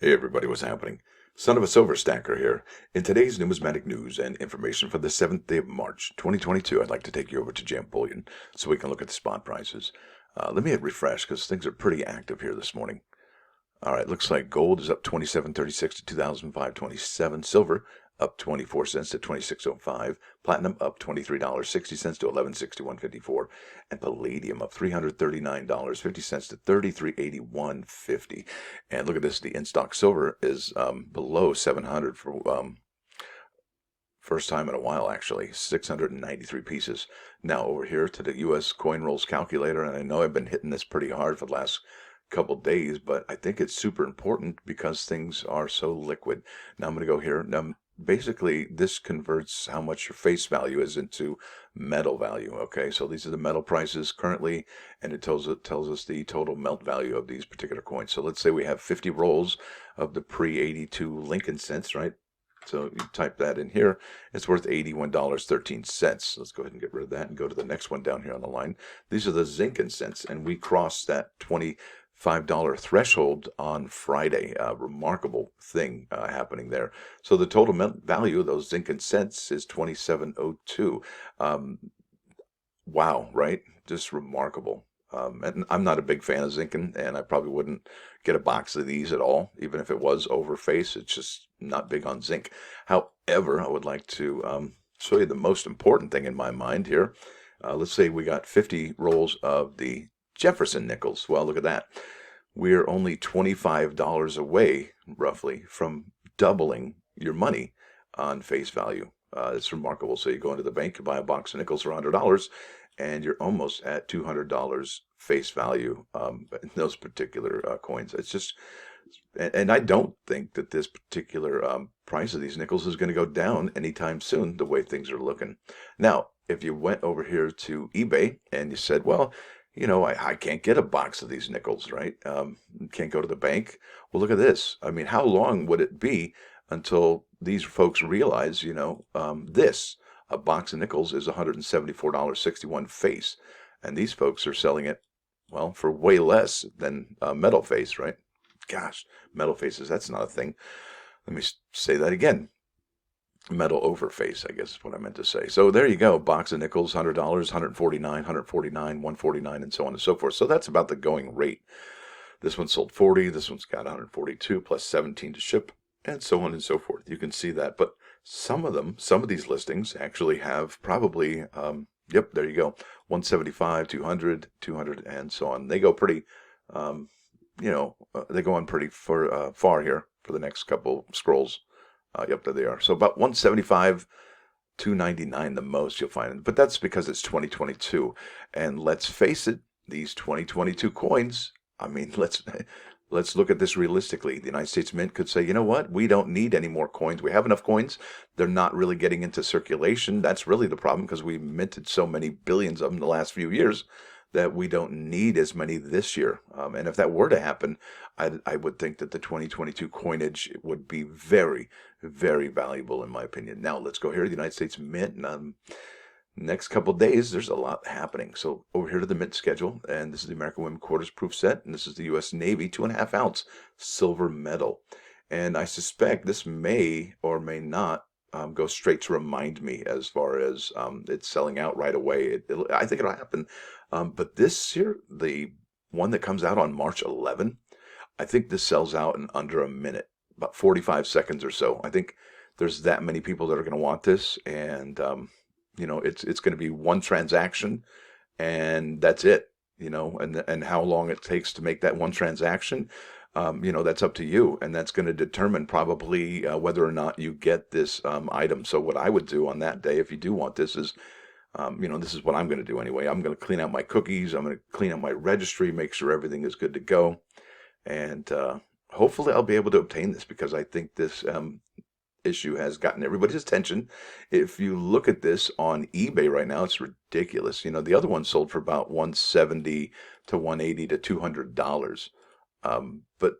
Hey everybody, what's happening? Son of a Silver Stacker here. In today's numismatic news and information for the 7th day of March, 2022, I'd like to take you over to Jam Bullion so we can look at the spot prices. Let me hit refresh because things are pretty active here this morning. All right, looks like gold is up 27.36 to 2005.27. Silver up 24 cents to 26.05. Platinum up $23.60 to 1161.54. And palladium up $339.50 to 3381.50. And look at this, the in-stock silver is below 700 for first time in a while, actually, 693 pieces. Now over here to the U.S. coin rolls calculator, and I know I've been hitting this pretty hard for the last couple days, but I think it's super important because things are so liquid. Now I'm going to go here. Now, basically, this converts how much your face value is into metal value. Okay, so these are the metal prices currently, and it tells us the total melt value of these particular coins. So let's say we have 50 rolls of the pre-82 Lincoln cents, right? So you type that in here, it's worth $81.13. Let's go ahead and get rid of that and go to the next one down here on the line. These are the zinc cents, and we crossed that $25 threshold on Friday. Remarkable thing happening there. So the total value of those zinc cents is 2702. Wow, right? Just remarkable. And I'm not a big fan of zinc, and I probably wouldn't get a box of these at all, even if it was over face. It's just not big on zinc. However, I would like to show you the most important thing in my mind here. Let's say we got 50 rolls of the Jefferson nickels. Well, look at that. We're only $25 away, roughly, from doubling your money on face value. It's remarkable. So you go into the bank, you buy a box of nickels for $100, and you're almost at $200 face value in those particular coins. It's just, and I don't think that this particular price of these nickels is going to go down anytime soon, the way things are looking. Now, if you went over here to eBay and you said, well, you know, I can't get a box of these nickels, right? Can't go to the bank. Well, look at this. I mean, how long would it be until these folks realize, you know, a box of nickels is $174.61 face, and these folks are selling it, well, for way less than metal face, right? Gosh, metal faces, that's not a thing. Let me say that again. Metal over face, I guess is what I meant to say. So there you go. Box of nickels, $100, $149, $149, $149, and so on and so forth. So that's about the going rate. This one sold 40. This one's got 142 plus 17 to ship, and so on and so forth. You can see that. But some of these listings actually have probably, yep, there you go, 175, 200, 200, and so on. They go pretty, they go on pretty far here for the next couple scrolls. Yep, there they are. So about 175, 299 the most you'll find. But that's because it's 2022. And let's face it, these 2022 coins, I mean, let's look at this realistically. The United States Mint could say, you know what? We don't need any more coins. We have enough coins. They're not really getting into circulation. That's really the problem because we minted so many billions of them the last few years that we don't need as many this year. And if that were to happen, I would think that the 2022 coinage would be very, very valuable in my opinion. Now let's go here to the United States Mint. And, next couple of days, there's a lot happening. So over here to the mint schedule, and this is the American Women Quarters Proof Set, and this is the U.S. Navy 2.5 ounce silver medal. And I suspect this may or may not go straight to remind me as far as it's selling out right away. I think it'll happen. But this here, the one that comes out on March 11, I think this sells out in under a minute, about 45 seconds or so. I think there's that many people that are going to want this, and it's going to be one transaction, and that's it. And how long it takes to make that one transaction, that's up to you, and that's going to determine probably whether or not you get this item. So what I would do on that day, if you do want this, is this is what I'm going to do anyway. I'm going to clean out my cookies. I'm going to clean out my registry, make sure everything is good to go. And hopefully I'll be able to obtain this because I think this issue has gotten everybody's attention. If you look at this on eBay right now, it's ridiculous. The other one sold for about $170 to $180 to $200. But,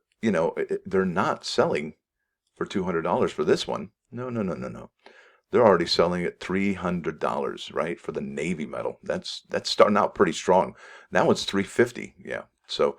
they're not selling for $200 for this one. No. They're already selling at $300, right, for the Navy medal. That's starting out pretty strong. Now it's $350. Yeah. So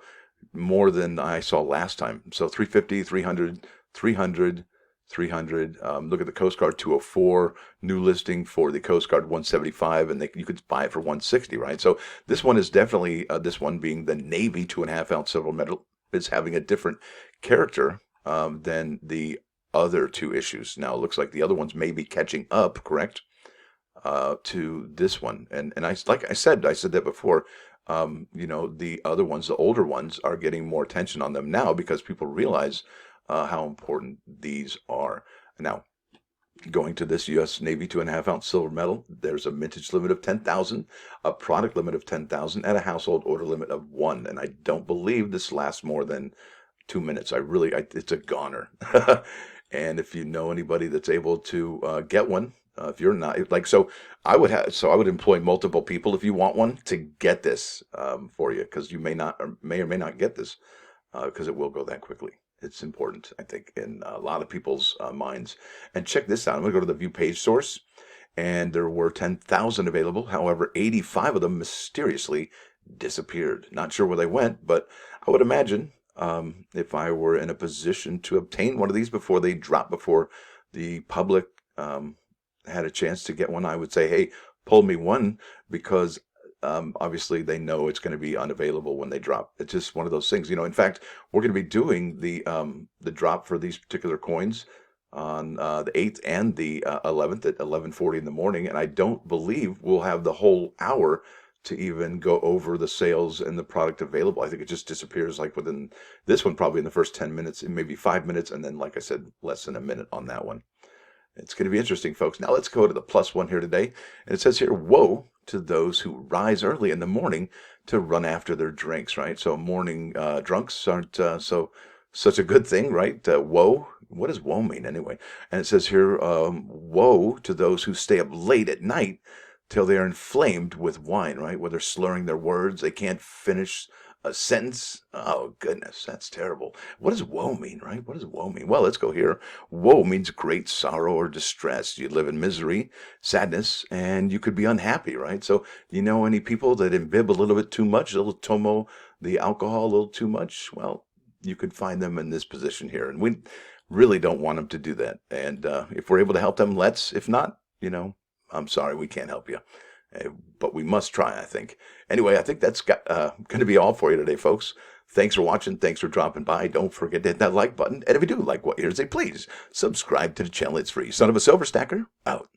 more than I saw last time. So 350, 300, 300, 300. Look at the Coast Guard 204, new listing for the Coast Guard 175, and you could buy it for 160, right? So this one is definitely, this one being the Navy 2.5-ounce silver medal, is having a different character than the other two issues. Now it looks like the other ones may be catching up, correct? To this one, and like I said that before. The other ones, the older ones, are getting more attention on them now because people realize how important these are. Now, going to this U.S. Navy 2.5-ounce silver medal, there's a mintage limit of 10,000, a product limit of 10,000, and a household order limit of 1. And I don't believe this lasts more than 2 minutes. It's a goner. And if you know anybody that's able to get one, if you're not like, I would employ multiple people if you want one to get this for you, because you may or may not get this because it will go that quickly. It's important, I think, in a lot of people's minds. And check this out. I'm going to go to the view page source, and there were 10,000 available. However, 85 of them mysteriously disappeared. Not sure where they went, but I would imagine if I were in a position to obtain one of these before they drop, before the public had a chance to get one, I would say, hey, pull me one, because obviously they know it's going to be unavailable when they drop. It's just one of those things. In fact, we're going to be doing the drop for these particular coins on the 8th and the 11th at 11:40 in the morning, and I don't believe we'll have the whole hour to even go over the sales and the product available. I think it just disappears like within this one, probably in the first 10 minutes, and maybe 5 minutes, and then, like I said, less than a minute on that one. It's going to be interesting, folks. Now let's go to the plus one here today. And it says here, woe to those who rise early in the morning to run after their drinks, right? So morning drunks aren't such a good thing, right? Woe. What does woe mean anyway? And it says here, woe to those who stay up late at night till they are inflamed with wine, right? Where they're slurring their words. They can't finish a sentence. Oh, goodness, that's terrible. What does woe mean, right? What does woe mean? Well, let's go here. Woe means great sorrow or distress. You live in misery, sadness, and you could be unhappy, right? So, any people that imbibe a little bit too much, a little tomo, the alcohol, a little too much? Well, you could find them in this position here. And we really don't want them to do that. And if we're able to help them, let's. If not, I'm sorry, we can't help you. But we must try, I think. Anyway, I think that's going to be all for you today, folks. Thanks for watching. Thanks for dropping by. Don't forget to hit that like button. And if you do like what you hear, say please subscribe to the channel. It's free. Son of a Silver Stacker, out.